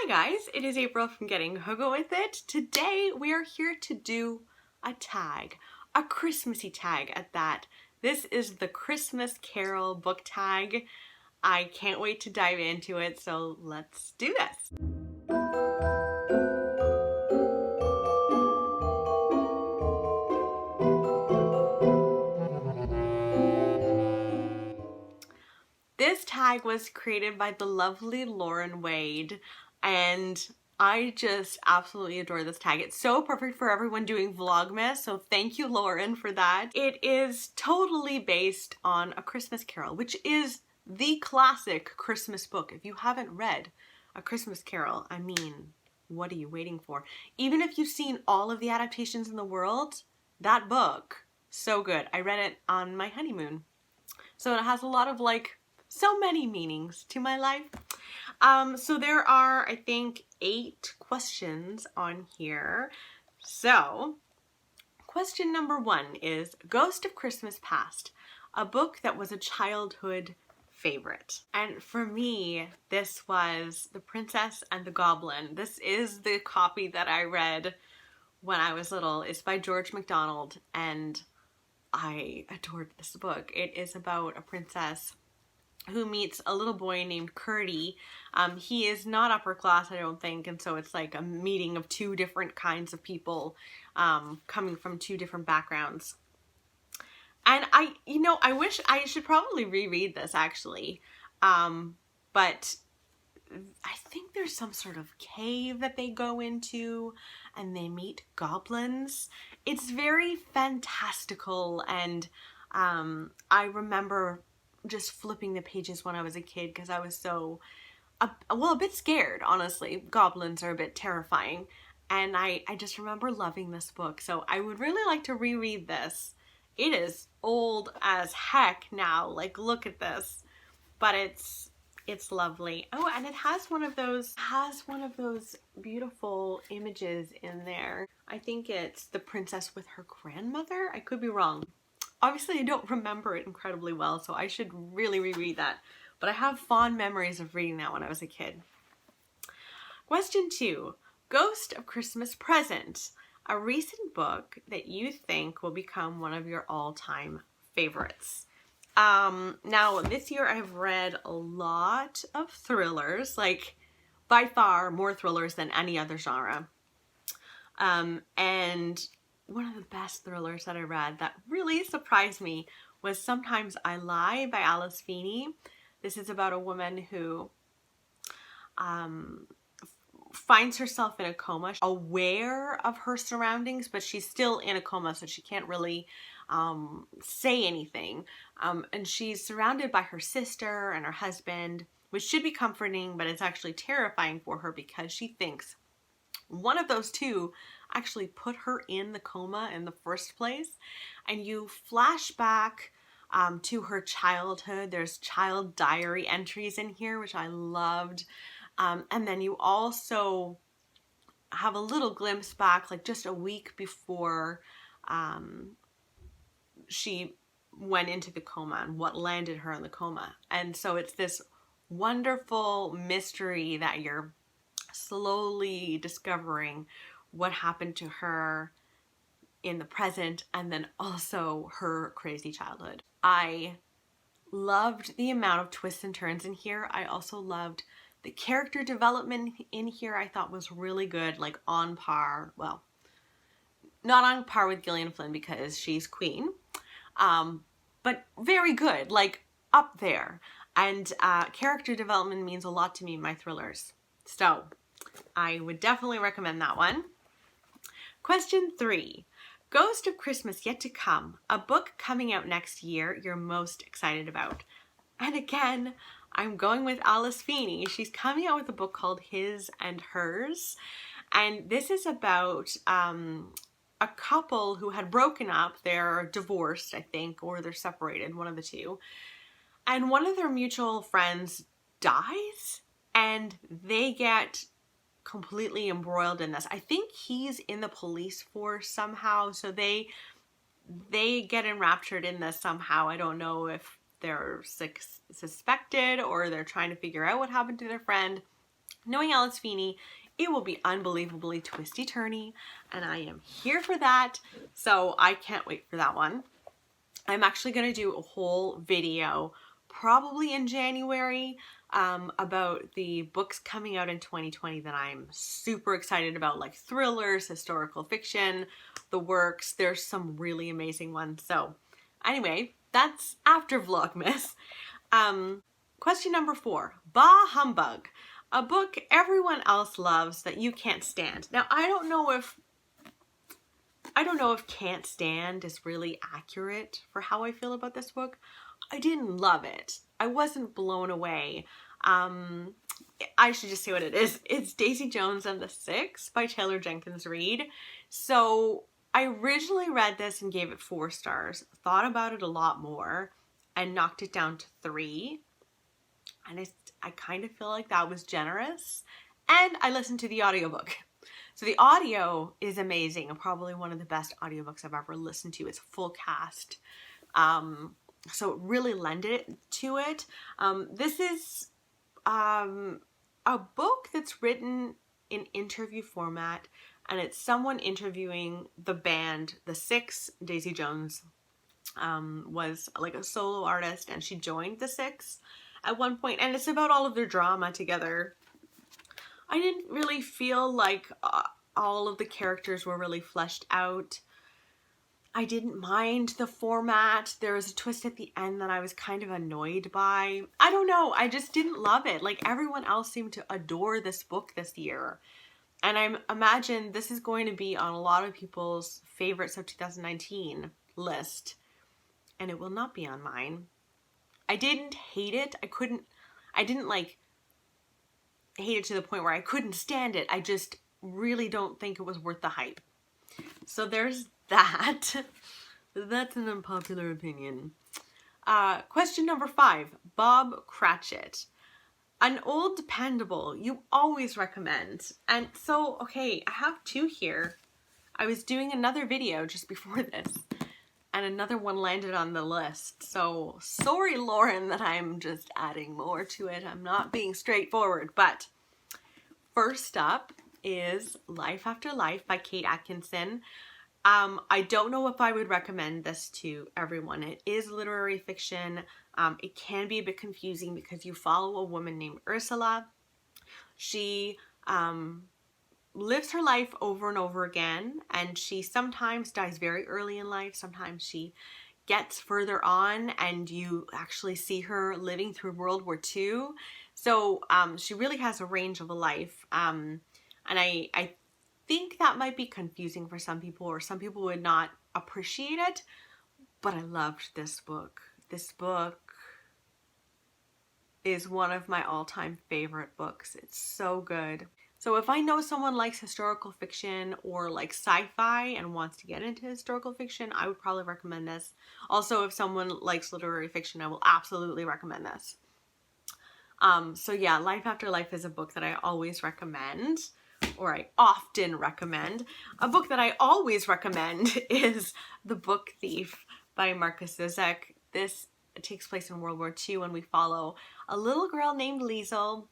Hi guys, it is April from Getting Hogo With It. Today we are here to do a tag, a Christmassy tag at that. This is the Christmas Carol book tag. I can't wait to dive into it, so let's do this. This tag was created by the lovely Lauren Wade, and I just absolutely adore this tag. It's so perfect for everyone doing Vlogmas, so thank you, Lauren, for that. It is totally based on A Christmas Carol, which is the classic Christmas book. If you haven't read A Christmas Carol, I mean, what are you waiting for? Even if you've seen all of the adaptations in the world, that book, so good. I read it on my honeymoon. So it has a lot of so many meanings to my life. So there are, I think, 8 questions on here. So question number 1 is Ghost of Christmas Past, a book that was a childhood favorite. And for me, this was The Princess and the Goblin. This is the copy that I read when I was little. It's by George MacDonald, and I adored this book. It is about a princess who meets a little boy named Curdy. He is not upper class, I don't think, and so it's like a meeting of 2 different kinds of people coming from 2 different backgrounds. And I wish I should probably reread this actually, but I think there's some sort of cave that they go into and they meet goblins. It's very fantastical, and I remember just flipping the pages when I was a kid because I was so, a bit scared, honestly. Goblins are a bit terrifying, and I just remember loving this book. So I would really like to reread this. It is old as heck now, like look at this, but it's lovely. Oh, and it has one of those beautiful images in there. I think it's the princess with her grandmother. I could be wrong. Obviously, I don't remember it incredibly well, so I should really reread that. But I have fond memories of reading that when I was a kid. Question 2. Ghost of Christmas Present, a recent book that you think will become one of your all-time favorites. Now, this year I've read a lot of thrillers, like by far more thrillers than any other genre. And one of the best thrillers that I read that really surprised me was Sometimes I Lie by Alice Feeney. This is about a woman who finds herself in a coma, aware of her surroundings, but she's still in a coma, so she can't really say anything. And she's surrounded by her sister and her husband, which should be comforting, but it's actually terrifying for her because she thinks one of those 2 actually put her in the coma in the first place. And you flash back to her childhood. There's child diary entries in here, which I loved. And then you also have a little glimpse back, like just a week before she went into the coma and what landed her in the coma. And so it's this wonderful mystery that you're slowly discovering what happened to her in the present, and then also her crazy childhood. I loved the amount of twists and turns in here. I also loved the character development in here. I thought was really good, like on par, well, not on par with Gillian Flynn because she's queen, but very good, like up there. And character development means a lot to me in my thrillers. So I would definitely recommend that one. Question 3. Ghost of Christmas Yet to Come, a book coming out next year you're most excited about. And again, I'm going with Alice Feeney. She's coming out with a book called His and Hers. And this is about a couple who had broken up. They're divorced, I think, or they're separated, one of the 2. And one of their mutual friends dies, and they get completely embroiled in this. I think he's in the police force somehow, so they get enraptured in this somehow. I don't know if they're suspected or they're trying to figure out what happened to their friend. Knowing Alice Feeney, it will be unbelievably twisty-turny, and I am here for that, so I can't wait for that one. I'm actually going to do a whole video, probably in January, about the books coming out in 2020 that I'm super excited about, like thrillers, historical fiction, the works. There's some really amazing ones. So anyway, that's after Vlogmas. Question number 4, Bah Humbug, a book everyone else loves that you can't stand. Now, I don't know if can't stand is really accurate for how I feel about this book. I didn't love it. I wasn't blown away. I should just say what it is. It's Daisy Jones and the Six by Taylor Jenkins Reid. So I originally read this and gave it 4 stars, thought about it a lot more, and knocked it down to 3. And I kind of feel like that was generous. And I listened to the audiobook. So the audio is amazing and probably one of the best audiobooks I've ever listened to. It's full cast. So it really lended it to it. This is a book that's written in interview format, and it's someone interviewing the band, The Six. Daisy Jones was like a solo artist, and she joined The Six at one point, and it's about all of their drama together. I didn't really feel like all of the characters were really fleshed out. I didn't mind the format. There was a twist at the end that I was kind of annoyed by. I don't know. I just didn't love it. Like, everyone else seemed to adore this book this year. And I imagine this is going to be on a lot of people's favorites of 2019 list. And it will not be on mine. I didn't hate it. I didn't like hate it to the point where I couldn't stand it. I just really don't think it was worth the hype. So there's that. That's an unpopular opinion. Question number 5, Bob Cratchit. An old dependable you always recommend. And so, okay, I have 2 here. I was doing another video just before this, and another one landed on the list. So sorry, Lauren, that I'm just adding more to it. I'm not being straightforward, but first up is Life After Life by Kate Atkinson. I don't know if I would recommend this to everyone. It is literary fiction. It can be a bit confusing because you follow a woman named Ursula. She lives her life over and over again, and she sometimes dies very early in life. Sometimes she gets further on, and you actually see her living through World War II. So she really has a range of a life. And I think that might be confusing for some people, or some people would not appreciate it, but I loved this book. This book is one of my all-time favorite books. It's so good. So if I know someone likes historical fiction or like sci-fi and wants to get into historical fiction, I would probably recommend this. Also, if someone likes literary fiction, I will absolutely recommend this. So yeah, Life After Life is a book that I always recommend, or I often recommend. A book that I always recommend is The Book Thief by Markus Zusak. This takes place in World War II, and we follow a little girl named Liesel.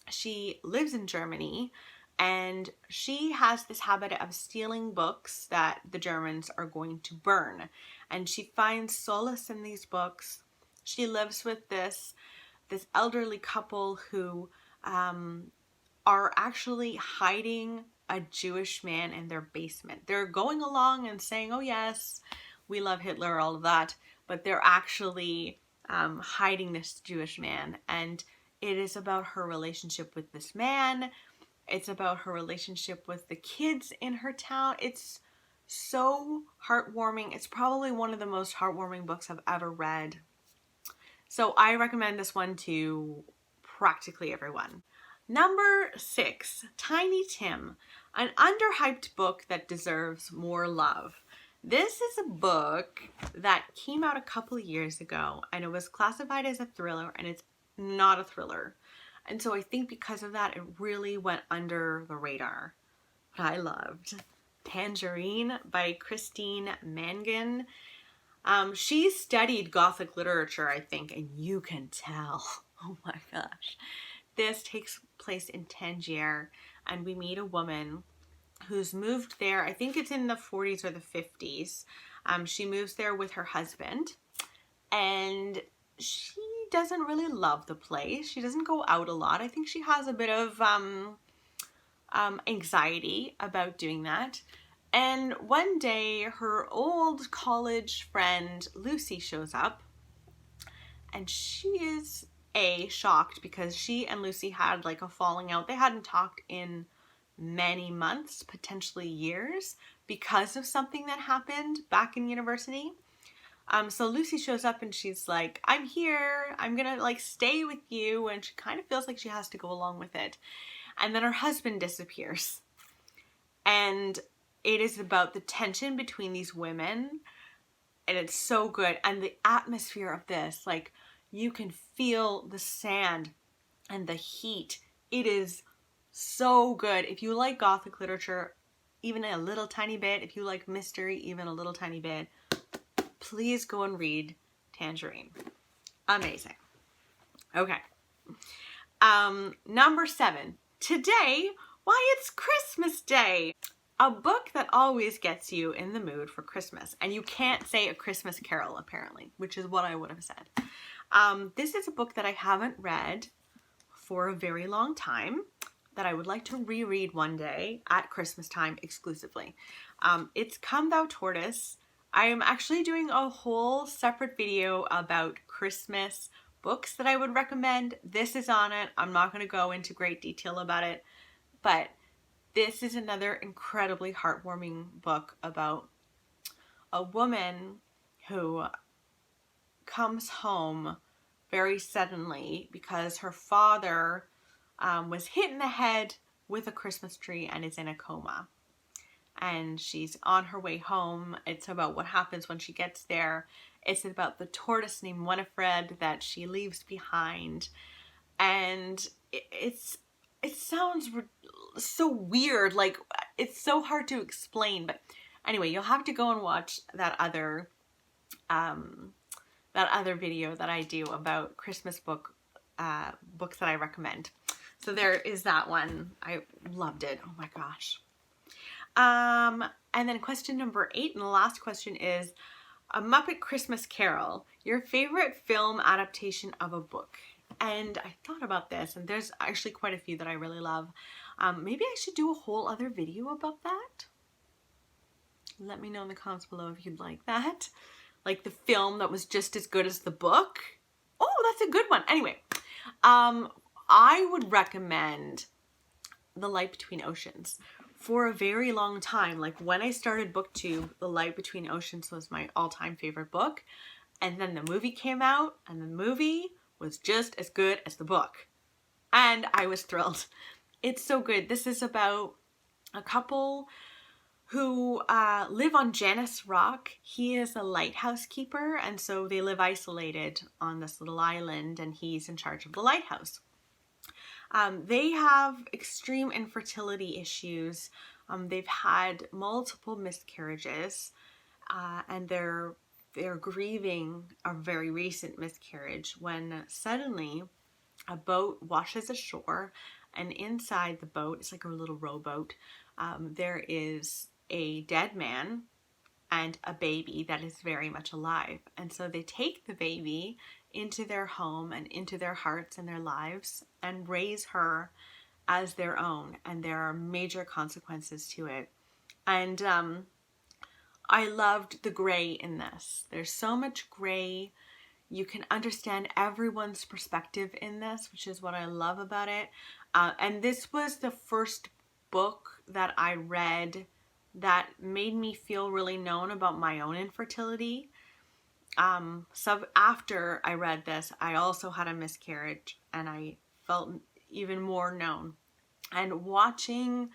She lives in Germany, and she has this habit of stealing books that the Germans are going to burn. And she finds solace in these books. She lives with this elderly couple who are actually hiding a Jewish man in their basement. They're going along and saying, oh yes, we love Hitler, all of that, but they're actually hiding this Jewish man. And it is about her relationship with this man. It's about her relationship with the kids in her town. It's so heartwarming. It's probably one of the most heartwarming books I've ever read. So I recommend this one to practically everyone. Number 6, Tiny Tim, an underhyped book that deserves more love. This is a book that came out a couple of years ago, and it was classified as a thriller, and it's not a thriller. And so I think because of that, it really went under the radar. But I loved Tangerine by Christine Mangan. She studied Gothic literature, I think, and you can tell. Oh my gosh. this takes place in Tangier, and we meet a woman who's moved there. I think it's in the 40s or the 50s. She moves there with her husband, and she doesn't really love the place. She doesn't go out a lot. I think she has a bit of anxiety about doing that. And one day her old college friend Lucy shows up, and she is shocked because she and Lucy had like a falling out. They hadn't talked in many months, potentially years, because of something that happened back in university. So Lucy shows up and she's like, I'm here, I'm gonna like stay with you, and she kind of feels like she has to go along with it. And then her husband disappears. And it is about the tension between these women, and it's so good. And the atmosphere of this, like, you can feel the sand and the heat. It is so good. If you like Gothic literature, even a little tiny bit, if you like mystery, even a little tiny bit, please go and read Tangerine. Amazing. Okay. Number 7. Today, why, it's Christmas Day. A book that always gets you in the mood for Christmas. And you can't say A Christmas Carol, apparently, which is what I would have said. This is a book that I haven't read for a very long time, that I would like to reread one day at Christmas time exclusively. It's Come Thou Tortoise. I am actually doing a whole separate video about Christmas books that I would recommend. This is on it. I'm not going to go into great detail about it, but this is another incredibly heartwarming book about a woman who comes home very suddenly because her father was hit in the head with a Christmas tree and is in a coma. And she's on her way home. It's about what happens when she gets there. It's about the tortoise named Winifred that she leaves behind. And it sounds so weird. Like, it's so hard to explain. But anyway, you'll have to go and watch that other video that I do about Christmas books that I recommend. So there is that one. I loved it. Oh my gosh. And then question number 8, and the last question is, A Muppet Christmas Carol, your favorite film adaptation of a book. And I thought about this, and there's actually quite a few that I really love. Maybe I should do a whole other video about that. Let me know in the comments below if you'd like that. Like the film that was just as good as the book. Oh, that's a good one. Anyway, I would recommend The Light Between Oceans. For a very long time, like when I started BookTube, The Light Between Oceans was my all-time favorite book. And then the movie came out, and the movie was just as good as the book. And I was thrilled. It's so good. This is about a couple who live on Janus Rock. He is a lighthouse keeper, and so they live isolated on this little island, and he's in charge of the lighthouse. They have extreme infertility issues. They've had multiple miscarriages, and they're grieving a very recent miscarriage when suddenly a boat washes ashore, and inside the boat, it's like a little rowboat, there is a dead man and a baby that is very much alive. And so they take the baby into their home and into their hearts and their lives and raise her as their own. And there are major consequences to it. And I loved the gray in this. There's so much gray. You can understand everyone's perspective in this, which is what I love about it. And this was the first book that I read that made me feel really known about my own infertility. So after I read this, I also had a miscarriage, and I felt even more known. And watching,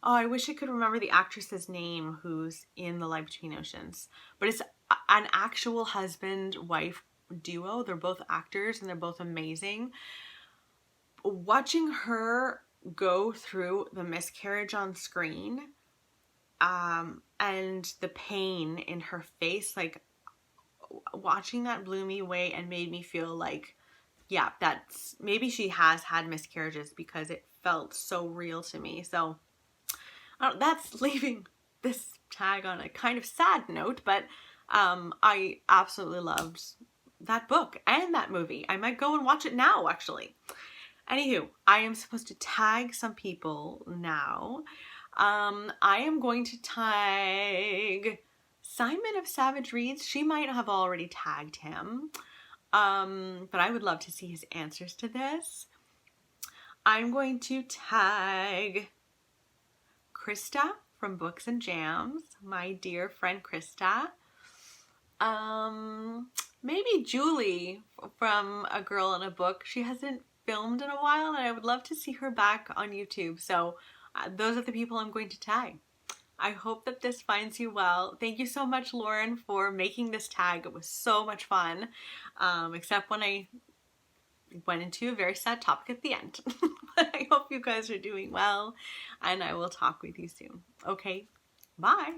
oh, I wish I could remember the actress's name who's in The Light Between Oceans, but it's an actual husband-wife duo. They're both actors, and they're both amazing. Watching her go through the miscarriage on screen, and the pain in her face, like, watching that blew me away and made me feel like yeah, that's, maybe she has had miscarriages because it felt so real to me. So that's leaving this tag on a kind of sad note, but I absolutely loved that book and that movie. I might go and watch it now, actually. Anywho, I am supposed to tag some people now. I am going to tag Simon of Savidge Reads. She might have already tagged him, but I would love to see his answers to this. I'm going to tag Krista from Books and Jams, my dear friend Krista. Maybe Julie from A Girl in a Book. She hasn't filmed in a while and I would love to see her back on YouTube. So those are the people I'm going to tag. I hope that this finds you well. Thank you so much, Lauren, for making this tag. It was so much fun, except when I went into a very sad topic at the end. But I hope you guys are doing well, and I will talk with you soon. Okay, bye.